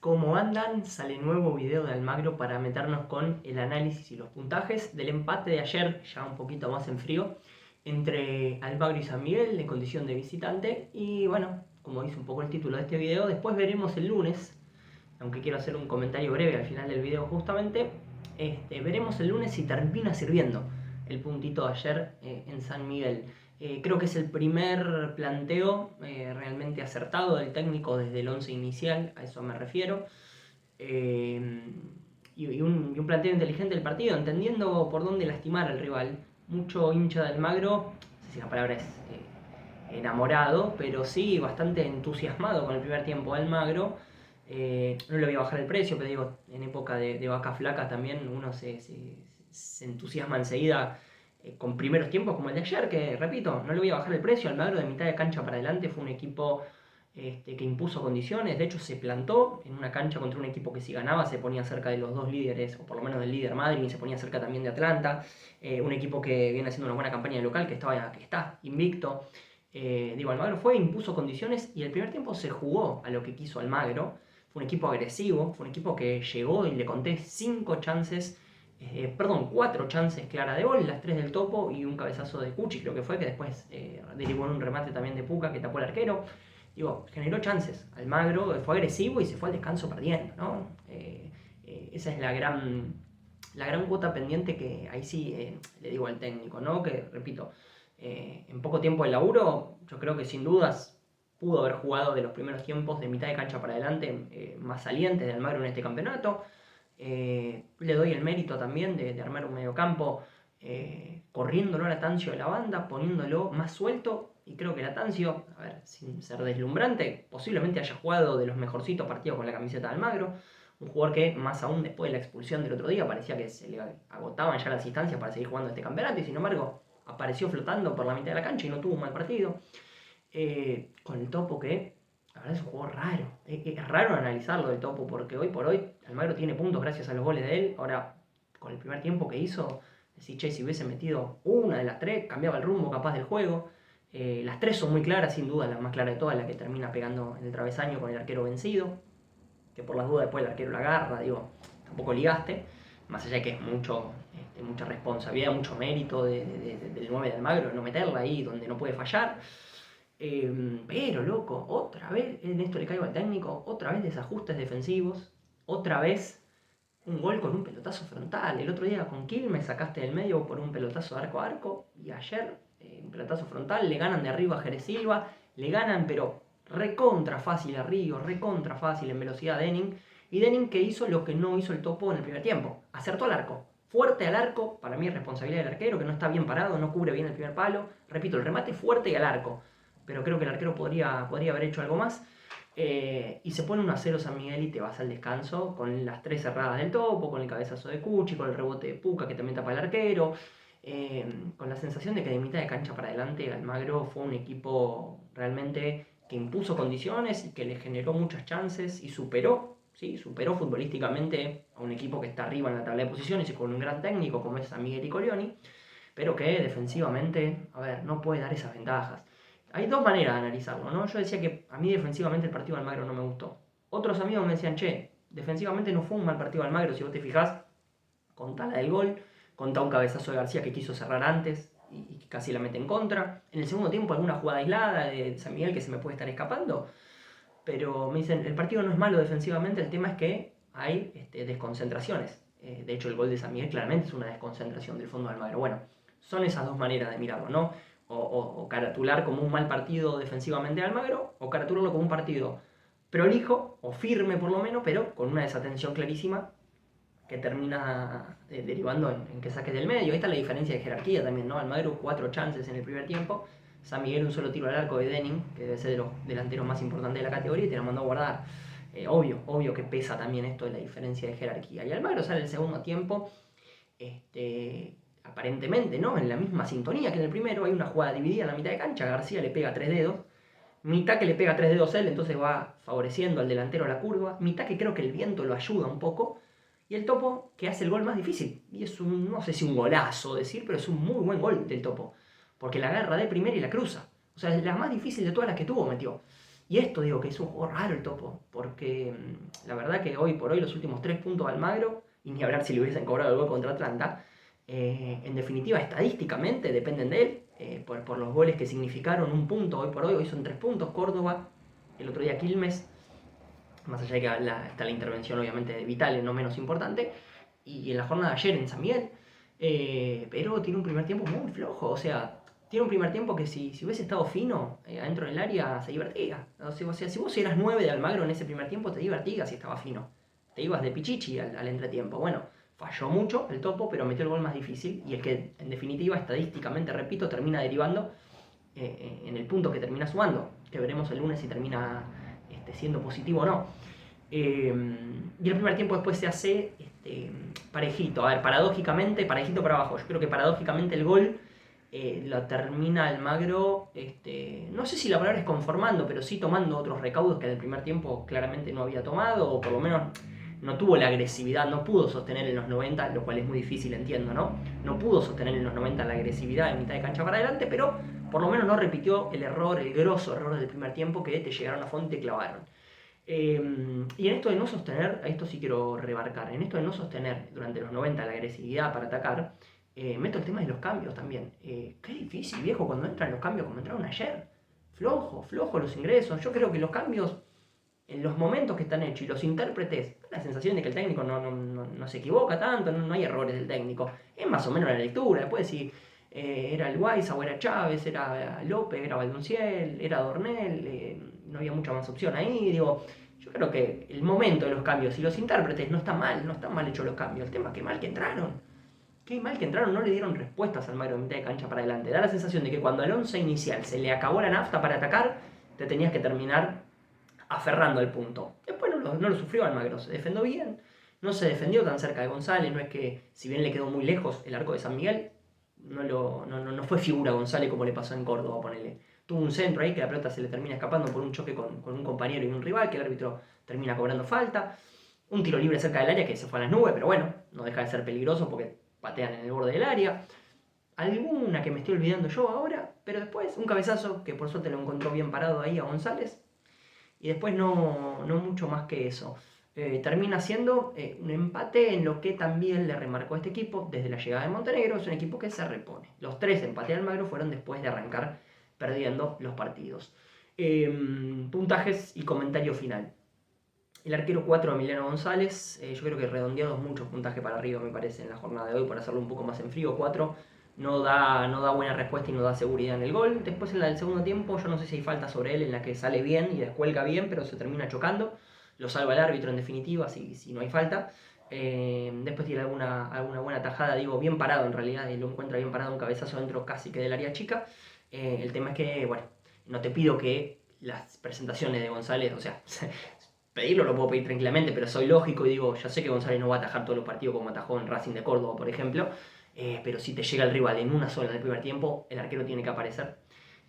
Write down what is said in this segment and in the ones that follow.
¿Cómo andan? Sale nuevo video de Almagro para meternos con el análisis y los puntajes del empate de ayer, ya un poquito más en frío, entre Almagro y San Miguel en condición de visitante. Y bueno, como dice un poco el título de este video, después veremos el lunes, aunque quiero hacer un comentario breve al final del video justamente, veremos el lunes si termina sirviendo el puntito de ayer en San Miguel. Creo que es el primer planteo realmente acertado del técnico desde el 11 inicial, a eso me refiero. Y un planteo inteligente del partido, entendiendo por dónde lastimar al rival. Mucho hincha del Magro, no sé si la palabra es enamorado, pero sí bastante entusiasmado con el primer tiempo del Magro. No le voy a bajar el precio, pero digo, en época de vacas flacas también uno se entusiasma enseguida con primeros tiempos como el de ayer, que repito, no le voy a bajar el precio. Almagro de mitad de cancha para adelante fue un equipo que impuso condiciones, de hecho se plantó en una cancha contra un equipo que si ganaba se ponía cerca de los dos líderes, o por lo menos del líder Madrid, y se ponía cerca también de Atlanta, un equipo que viene haciendo una buena campaña de local, que está invicto. Almagro fue, impuso condiciones y el primer tiempo se jugó a lo que quiso Almagro. Fue un equipo agresivo, fue un equipo que llegó y le conté 4 chances claras de gol, las 3 del Topo y un cabezazo de Cuchi, creo que fue, que después derivó en un remate también de Puca que tapó el arquero. Generó chances. Almagro fue agresivo y se fue al descanso perdiendo, ¿no? Esa es la gran cuota pendiente que ahí sí le digo al técnico, ¿no? Que, repito, en poco tiempo de laburo, yo creo que sin dudas pudo haber jugado de los primeros tiempos de mitad de cancha para adelante más salientes de Almagro en este campeonato. Le doy el mérito también de armar un mediocampo corriéndolo a Latancio de la banda, poniéndolo más suelto. Y creo que Latancio, a ver, sin ser deslumbrante, posiblemente haya jugado de los mejorcitos partidos con la camiseta de Almagro. Un jugador que, más aún después de la expulsión del otro día, parecía que se le agotaban ya las instancias para seguir jugando este campeonato. Y sin embargo, apareció flotando por la mitad de la cancha y no tuvo un mal partido. Con el Topo que, la verdad, es un jugador raro. Es raro analizarlo el Topo porque hoy por hoy Almagro tiene puntos gracias a los goles de él. Ahora, con el primer tiempo que hizo, si hubiese metido una de las 3, cambiaba el rumbo capaz del juego. Las 3 son muy claras, sin duda, la más clara de todas, la que termina pegando en el travesaño con el arquero vencido, que por las dudas después el arquero la agarra, tampoco ligaste, más allá de que es mucha responsabilidad, mucho mérito del 9 de Almagro de no meterla ahí donde no puede fallar. Pero, loco, otra vez, en esto le caigo al técnico, otra vez desajustes defensivos, otra vez un gol con un pelotazo frontal. El otro día con Quilmes sacaste del medio por un pelotazo arco a arco, y ayer un pelotazo frontal, le ganan de arriba a Jerez Silva, le ganan pero recontra fácil a Río, recontra fácil en velocidad a Denning, y Denning que hizo lo que no hizo el Topo en el primer tiempo, acertó al arco, fuerte al arco, para mí es responsabilidad del arquero, que no está bien parado, no cubre bien el primer palo, repito, el remate fuerte y al arco, pero creo que el arquero podría haber hecho algo más. Y se pone 1-0 San Miguel y te vas al descanso con las 3 cerradas del Topo, con el cabezazo de Cuchi, con el rebote de Puca que también tapa el arquero, con la sensación de que de mitad de cancha para adelante Almagro fue un equipo realmente que impuso condiciones y que le generó muchas chances y superó futbolísticamente a un equipo que está arriba en la tabla de posiciones y con un gran técnico como es San Miguel y Colioni, pero que defensivamente, no puede dar esas ventajas. Hay dos maneras de analizarlo, ¿no? Yo decía que a mí defensivamente el partido de Almagro no me gustó. Otros amigos me decían, che, defensivamente no fue un mal partido de Almagro, si vos te fijás, contá la del gol, contá un cabezazo de García que quiso cerrar antes y casi la mete en contra. En el segundo tiempo alguna jugada aislada de San Miguel que se me puede estar escapando, pero me dicen, el partido no es malo defensivamente, el tema es que hay desconcentraciones. De hecho, el gol de San Miguel claramente es una desconcentración del fondo de Almagro. Bueno, son esas dos maneras de mirarlo, ¿no? O caratular como un mal partido defensivamente de Almagro, o caratularlo como un partido prolijo, o firme por lo menos, pero con una desatención clarísima que termina derivando en que saques del medio. Ahí está la diferencia de jerarquía también, ¿no? Almagro 4 chances en el primer tiempo, San Miguel un solo tiro al arco de Denning, que debe ser de los delanteros más importantes de la categoría, y te la mandó a guardar. Obvio que pesa también esto de la diferencia de jerarquía. Y Almagro sale el segundo tiempo, aparentemente, ¿no? En la misma sintonía que en el primero, hay una jugada dividida en la mitad de cancha, García le pega 3 dedos, mitad que le pega 3 dedos él, entonces va favoreciendo al delantero a la curva, mitad que creo que el viento lo ayuda un poco, y el Topo que hace el gol más difícil. Y es no sé si un golazo decir, pero es un muy buen gol del Topo. Porque la agarra de primera y la cruza. O sea, es la más difícil de todas las que tuvo, metió. Y esto digo que es un juego raro el Topo, porque la verdad que hoy por hoy los últimos 3 puntos de Almagro, y ni hablar si le hubiesen cobrado el gol contra Atlanta, en definitiva estadísticamente dependen de él, por los goles que significaron un punto hoy por hoy son 3 puntos, Córdoba, el otro día Quilmes, más allá de que está la intervención obviamente de Vitale, no menos importante, y en la jornada de ayer en San Miguel, pero tiene un primer tiempo muy flojo, o sea, tiene un primer tiempo que si hubiese estado fino adentro del área se divertía. O sea, si vos eras 9 de Almagro en ese primer tiempo te divertías si estaba fino. Te ibas de pichichi al entretiempo. Bueno, falló mucho el Topo, pero metió el gol más difícil y el que en definitiva estadísticamente, repito, termina derivando en el punto que termina sumando, que veremos el lunes si termina siendo positivo o no. Y el primer tiempo después se hace parejito. A ver, paradójicamente, parejito para abajo. Yo creo que paradójicamente el gol lo termina Almagro, no sé si la palabra es conformando, pero sí tomando otros recaudos que en el primer tiempo claramente no había tomado, o por lo menos no tuvo la agresividad, no pudo sostener en los 90, lo cual es muy difícil, entiendo, ¿no? No pudo sostener en los 90 la agresividad en mitad de cancha para adelante, pero por lo menos no repitió el error, el grosso error del primer tiempo que te llegaron a fondo y te clavaron. Y en esto de no sostener, a esto sí quiero remarcar, en esto de no sostener durante los 90 la agresividad para atacar, meto el tema de los cambios también. Qué difícil, viejo, cuando entran los cambios como entraron ayer. Flojo los ingresos. Yo creo que los cambios, en los momentos que están hechos y los intérpretes, da la sensación de que el técnico no se equivoca tanto, no hay errores del técnico. Es más o menos la lectura. Después si era el Guayza o era Chávez, era López, era Valdunciel, era Dornel, no había mucha más opción ahí. Digo, yo creo que el momento de los cambios y los intérpretes no están mal hechos los cambios. El tema es que mal que entraron. Qué mal que entraron, no le dieron respuestas al Almagro de mitad de cancha para adelante. Da la sensación de que cuando al 11 inicial se le acabó la nafta para atacar, te tenías que terminar aferrando al punto. Después no lo sufrió Almagro, se defendió bien, no se defendió tan cerca de González, no es que si bien le quedó muy lejos el arco de San Miguel, no fue figura González como le pasó en Córdoba, ponele. Tuvo un centro ahí que la pelota se le termina escapando por un choque con un compañero y un rival, que el árbitro termina cobrando falta. Un tiro libre cerca del área que se fue a las nubes, pero bueno, no deja de ser peligroso porque patean en el borde del área. Alguna que me estoy olvidando yo ahora, pero después un cabezazo que por suerte lo encontró bien parado ahí a González. Y después no mucho más que eso. Termina siendo un empate en lo que también le remarcó a este equipo desde la llegada de Montenegro. Es un equipo que se repone. Los 3 empates de Almagro fueron después de arrancar perdiendo los partidos. Puntajes y comentario final. El arquero 4, Emiliano González, yo creo que redondeados muchos puntajes para arriba me parece en la jornada de hoy, para hacerlo un poco más en frío. 4 no da buena respuesta y no da seguridad en el gol. Después en la del segundo tiempo yo no sé si hay falta sobre él en la que sale bien y descuelga bien, pero se termina chocando. Lo salva el árbitro en definitiva si no hay falta. Después tiene alguna buena tajada, digo, bien parado en realidad, lo encuentra bien parado, un cabezazo dentro casi que del área chica. El tema es que, bueno, no te pido que las presentaciones de González, o sea, pedirlo lo puedo pedir tranquilamente, pero soy lógico y digo, ya sé que González no va a atajar todos los partidos como atajó en Racing de Córdoba, por ejemplo, pero si te llega el rival en una sola en el primer tiempo, el arquero tiene que aparecer.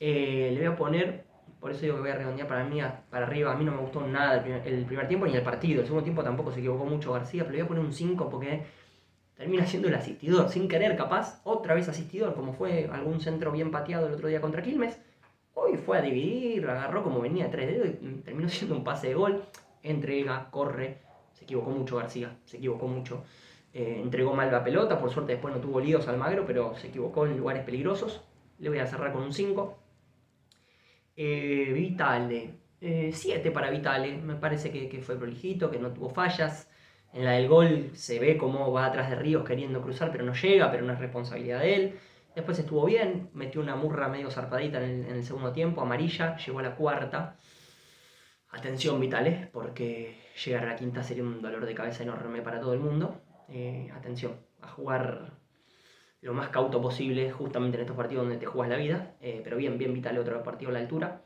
Le voy a poner, por eso digo que voy a redondear para arriba, a mí no me gustó nada el primer tiempo ni el partido, el segundo tiempo tampoco se equivocó mucho García, pero le voy a poner un 5 porque termina siendo el asistidor, sin querer capaz, otra vez asistidor, como fue algún centro bien pateado el otro día contra Quilmes. Hoy fue a dividir, agarró como venía de 3 dedos y terminó siendo un pase de gol. Entrega, corre, se equivocó mucho García, se equivocó mucho. Entregó mal la pelota, por suerte después no tuvo líos Almagro, pero se equivocó en lugares peligrosos. Le voy a cerrar con un 5. Vitale, 7 para Vitale, me parece que fue prolijito, que no tuvo fallas. En la del gol se ve cómo va atrás de Ríos queriendo cruzar, pero no llega, pero no es responsabilidad de él. Después estuvo bien, metió una murra medio zarpadita en el segundo tiempo, amarilla, llegó a la cuarta. Atención Vitale, porque llegar a la quinta sería un dolor de cabeza enorme para todo el mundo. Atención, a jugar lo más cauto posible justamente en estos partidos donde te juegas la vida. Pero bien Vitale, otro partido a la altura.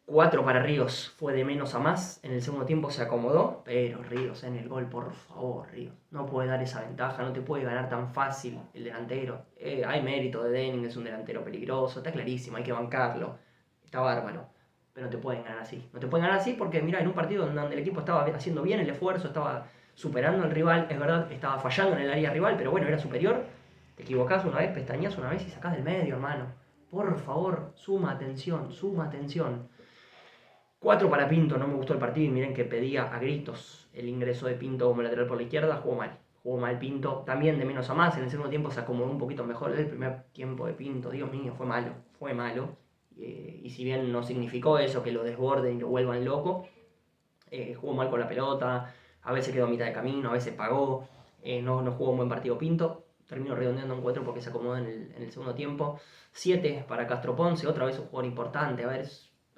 4 para Ríos, fue de menos a más. En el segundo tiempo se acomodó, pero Ríos en el gol, por favor, Ríos. No puede dar esa ventaja, no te puede ganar tan fácil el delantero. Hay mérito de Denning, es un delantero peligroso, está clarísimo, hay que bancarlo. Está bárbaro, pero no te pueden ganar así. No te pueden ganar así porque, mira, en un partido donde el equipo estaba haciendo bien el esfuerzo, estaba superando al rival, es verdad, estaba fallando en el área rival, pero bueno, era superior. Te equivocás una vez, pestañas una vez y sacás del medio, hermano. Por favor, suma atención, suma atención. 4 para Pinto, no me gustó el partido y miren que pedía a gritos el ingreso de Pinto como lateral por la izquierda, jugó mal Pinto, también de menos a más, en el segundo tiempo se acomodó un poquito mejor, el primer tiempo de Pinto, Dios mío, fue malo, y si bien no significó eso, que lo desborden y lo vuelvan loco, jugó mal con la pelota, a veces quedó a mitad de camino, a veces pagó, no jugó un buen partido Pinto, terminó redondeando en 4 porque se acomodó en el segundo tiempo. 7 para Castro Ponce, otra vez un jugador importante, a ver,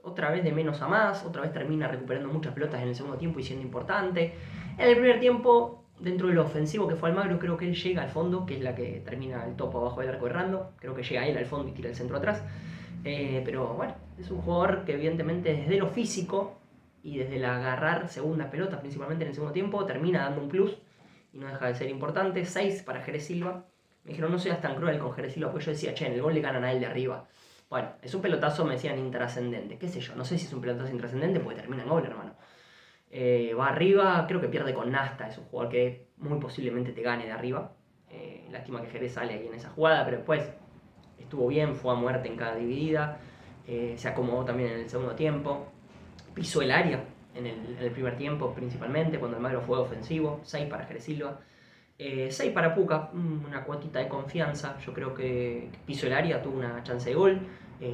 otra vez de menos a más, otra vez termina recuperando muchas pelotas en el segundo tiempo y siendo importante. En el primer tiempo, dentro de lo ofensivo que fue Almagro, creo que él llega al fondo, que es la que termina el topo abajo del arco errando, creo que llega él al fondo y tira el centro atrás. Pero bueno, es un jugador que evidentemente desde lo físico y desde el agarrar segunda pelota, principalmente en el segundo tiempo, termina dando un plus y no deja de ser importante. 6 para Jerez Silva. Me dijeron, no seas tan cruel con Jerez Silva, porque yo decía, che, en el gol le ganan a él de arriba. Bueno, es un pelotazo, me decían, intrascendente. ¿Qué sé yo? No sé si es un pelotazo intrascendente porque termina en gol, hermano. Va arriba, creo que pierde con Nasta. Es un jugador que muy posiblemente te gane de arriba. Lástima que Jerez sale ahí en esa jugada, pero después estuvo bien, fue a muerte en cada dividida. Se acomodó también en el segundo tiempo. Pisó el área en el primer tiempo, principalmente, cuando Almagro fue ofensivo. 6 para Jerez Silva. 6 para Puka, una cuotita de confianza. Yo creo que pisó el área, tuvo una chance de gol.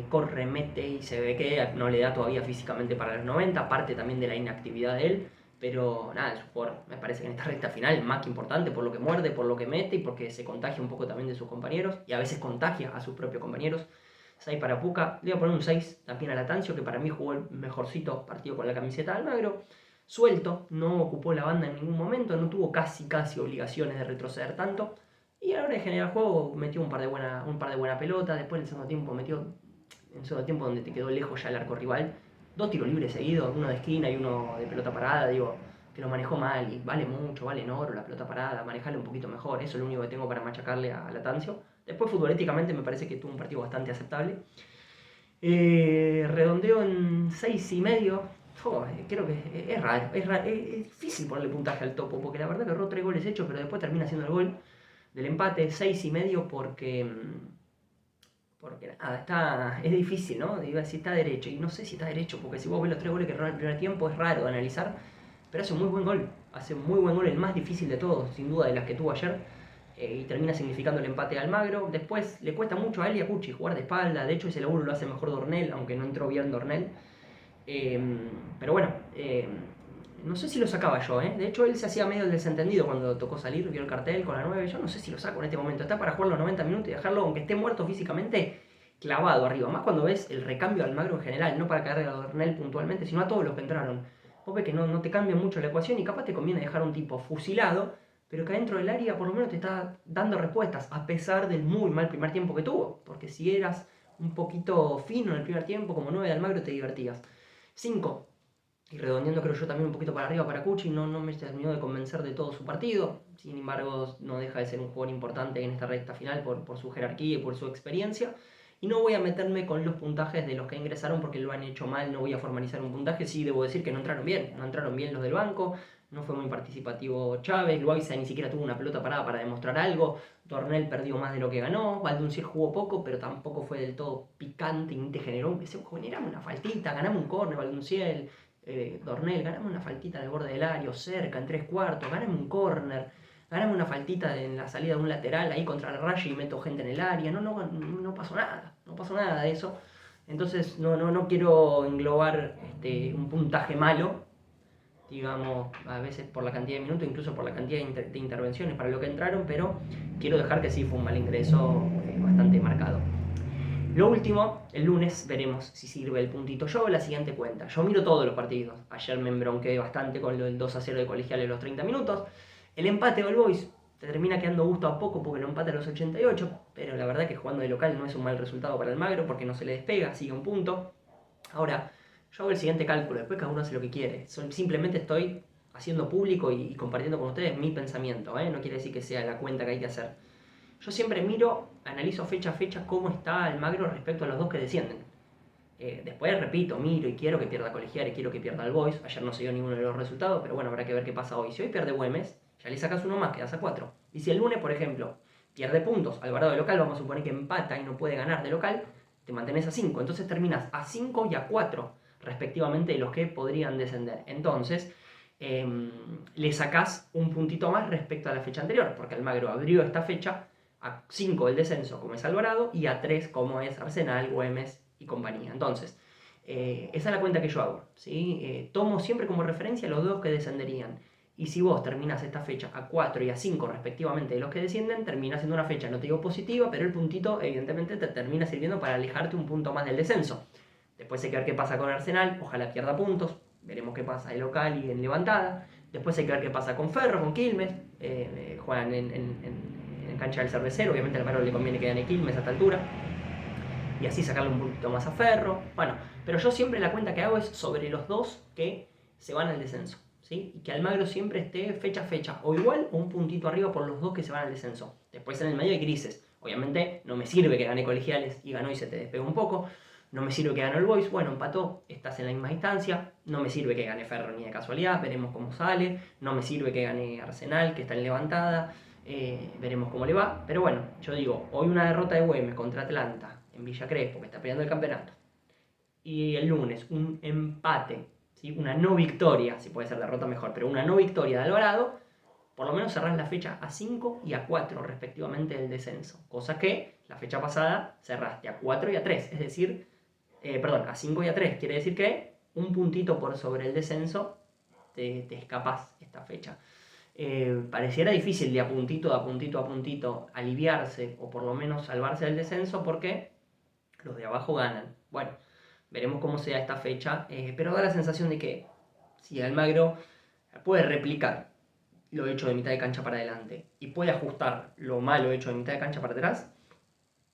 Corre, mete y se ve que no le da todavía físicamente para los 90. Parte también de la inactividad de él. Pero nada, es un jugador, me parece que en esta recta final es más que importante por lo que muerde, por lo que mete y porque se contagia un poco también de sus compañeros. Y a veces contagia a sus propios compañeros. 6 para Puka. Le voy a poner un 6 también a Latancio, que para mí jugó el mejorcito partido con la camiseta de Almagro. Suelto, no ocupó la banda en ningún momento, no tuvo casi obligaciones de retroceder tanto. Y a la hora de generar juego metió un par de buena pelota. Después en el segundo tiempo donde te quedó lejos ya el arco rival, 2 tiros libres seguidos, uno de esquina y uno de pelota parada, digo, que lo manejó mal y vale mucho, vale en oro la pelota parada, manejarle un poquito mejor, eso es lo único que tengo para machacarle a Latancio. Después futbolísticamente me parece que tuvo un partido bastante aceptable. Redondeo en 6,5. Creo que es raro, es difícil ponerle puntaje al topo, porque la verdad que erró 3 goles hechos, pero después termina haciendo el gol del empate. 6,5 porque nada, es difícil, ¿no? Digo, si está derecho, y no sé si está derecho, porque si vos ves los 3 goles que erró en el primer tiempo, es raro de analizar, pero hace un muy buen gol, el más difícil de todos, sin duda, de las que tuvo ayer, y termina significando el empate de Almagro. Después le cuesta mucho a él y a Cuchi jugar de espalda, de hecho ese laburo lo hace mejor Dornel, aunque no entró bien Dornel. Pero bueno, no sé si lo sacaba yo, de hecho él se hacía medio el desentendido cuando tocó salir, vio el cartel con la 9, yo no sé si lo saco en este momento, está para jugar los 90 minutos y dejarlo, aunque esté muerto físicamente, clavado arriba, más cuando ves el recambio de Almagro en general, no para caerle a Dornel puntualmente, sino a todos los que entraron. Vos ves que no te cambia mucho la ecuación y capaz te conviene dejar a un tipo fusilado, pero que adentro del área por lo menos te está dando respuestas, a pesar del muy mal primer tiempo que tuvo, porque si eras un poquito fino en el primer tiempo, como 9 de Almagro, te divertías. 5. Y redondeando creo yo también un poquito para arriba para Cuchi, no me terminó de convencer de todo su partido, sin embargo no deja de ser un jugador importante en esta recta final por su jerarquía y por su experiencia. Y no voy a meterme con los puntajes de los que ingresaron porque lo han hecho mal, no voy a formalizar un puntaje, sí debo decir que no entraron bien los del banco, no fue muy participativo Chávez, Loaiza ni siquiera tuvo una pelota parada para demostrar algo, Dornel perdió más de lo que ganó, Valdunciel jugó poco, pero tampoco fue del todo picante, ni te generó, generamos una faltita, ganamos un córner, Valdunciel, Dornel, ganamos una faltita en el borde del área, cerca, en 3/4, ganamos un córner, ganamos una faltita en la salida de un lateral ahí contra la raya y meto gente en el área, no pasó nada de eso. Entonces no quiero englobar un puntaje malo, digamos, a veces por la cantidad de minutos, incluso por la cantidad de intervenciones para lo que entraron, pero quiero dejar que sí fue un mal ingreso bastante marcado. Lo último, el lunes veremos si sirve el puntito. Yo hago la siguiente cuenta. Yo miro todos los partidos. Ayer me embronqué bastante con lo del 2-0 de Colegiales en los 30 minutos. El empate de All Boys te termina quedando gusto a poco porque lo empata a los 88. Pero la verdad que jugando de local no es un mal resultado para Almagro porque no se le despega, sigue un punto. Ahora, yo hago el siguiente cálculo. Después cada uno hace lo que quiere. Simplemente estoy haciendo público y compartiendo con ustedes mi pensamiento. No quiere decir que sea la cuenta que hay que hacer. Yo siempre analizo fecha a fecha cómo está Almagro respecto a los dos que descienden. Después, repito, miro y quiero que pierda Colegiales, quiero que pierda el Boys. Ayer no se dio ninguno de los resultados, pero bueno, habrá que ver qué pasa hoy. Si hoy pierde Güemes, ya le sacas uno más, quedas a 4. Y si el lunes, por ejemplo, pierde puntos, Alvarado de local, vamos a suponer que empata y no puede ganar de local, te mantenés a 5. Entonces terminas a 5 y a 4 respectivamente de los que podrían descender. Entonces, le sacás un puntito más respecto a la fecha anterior, porque Almagro abrió esta fecha a 5 del descenso, como es Alvarado, y a 3, como es Arsenal, Güemes y compañía. Entonces, esa es la cuenta que yo hago, ¿sí? Tomo siempre como referencia los dos que descenderían. Y si vos terminás esta fecha a 4 y a 5 respectivamente de los que descienden, termina siendo una fecha, no te digo positiva, pero el puntito evidentemente te termina sirviendo para alejarte un punto más del descenso. Después hay que ver qué pasa con Arsenal, ojalá pierda puntos, veremos qué pasa de local y en levantada. Después hay que ver qué pasa con Ferro, con Quilmes, juegan en cancha del Cervecero, obviamente al Alvaro le conviene que gane Quilmes a esta altura. Y así sacarle un puntito más a Ferro. Bueno, pero yo siempre la cuenta que hago es sobre los dos que se van al descenso, ¿sí? Y que Almagro siempre esté fecha a fecha, o igual o un puntito arriba por los dos que se van al descenso. Después en el medio hay grises. Obviamente no me sirve que gane Colegiales y ganó y se te despega un poco. No me sirve que gane el Boys, bueno, empató, estás en la misma distancia. No me sirve que gane Ferro ni de casualidad, veremos cómo sale. No me sirve que gane Arsenal, que está en levantada. Veremos cómo le va. Pero bueno, yo digo, hoy una derrota de Güemes contra Atlanta en Villa Crespo, que está peleando el campeonato. Y el lunes un empate, ¿sí? Una no victoria, si puede ser derrota mejor, pero una no victoria de Alvarado, por lo menos cerrás la fecha a 5 y a 4 respectivamente del descenso. Cosa que la fecha pasada cerraste a 4 y a 3, es decir, a 5 y a 3. Quiere decir que un puntito por sobre el descenso te escapás esta fecha. Pareciera difícil de a puntito, a puntito, a puntito aliviarse o por lo menos salvarse del descenso porque los de abajo ganan. Bueno, veremos cómo sea esta fecha, pero da la sensación de que si Almagro puede replicar lo hecho de mitad de cancha para adelante y puede ajustar lo malo hecho de mitad de cancha para atrás,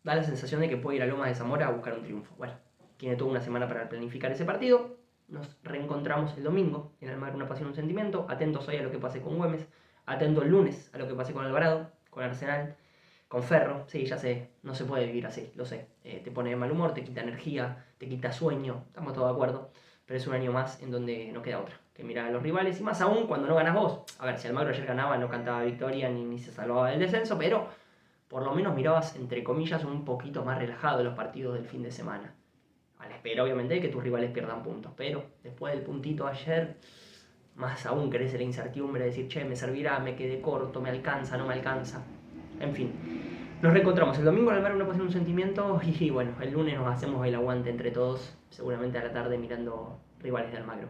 da la sensación de que puede ir a Lomas de Zamora a buscar un triunfo. Bueno, tiene toda una semana para planificar ese partido. Nos reencontramos el domingo en Almagro Una Pasión, un Sentimiento. Atentos hoy a lo que pase con Güemes. Atento el lunes a lo que pase con Alvarado, con Arsenal, con Ferro. Sí, ya sé, no se puede vivir así, lo sé. Te pone de mal humor, te quita energía, te quita sueño. Estamos todos de acuerdo. Pero es un año más en donde no queda otra que mirar a los rivales. Y más aún cuando no ganas vos. A ver, si Almagro ayer ganaba, no cantaba victoria ni se salvaba del descenso, pero por lo menos mirabas, entre comillas, un poquito más relajado los partidos del fin de semana. A la espera, obviamente, de que tus rivales pierdan puntos. Pero después del puntito ayer, más aún crece la incertidumbre de decir, che, me servirá, me quedé corto, me alcanza, no me alcanza. En fin, nos reencontramos el domingo al Almagro Una Pasión, un Sentimiento. Y bueno, el lunes nos hacemos el aguante entre todos, seguramente a la tarde mirando rivales de Almagro.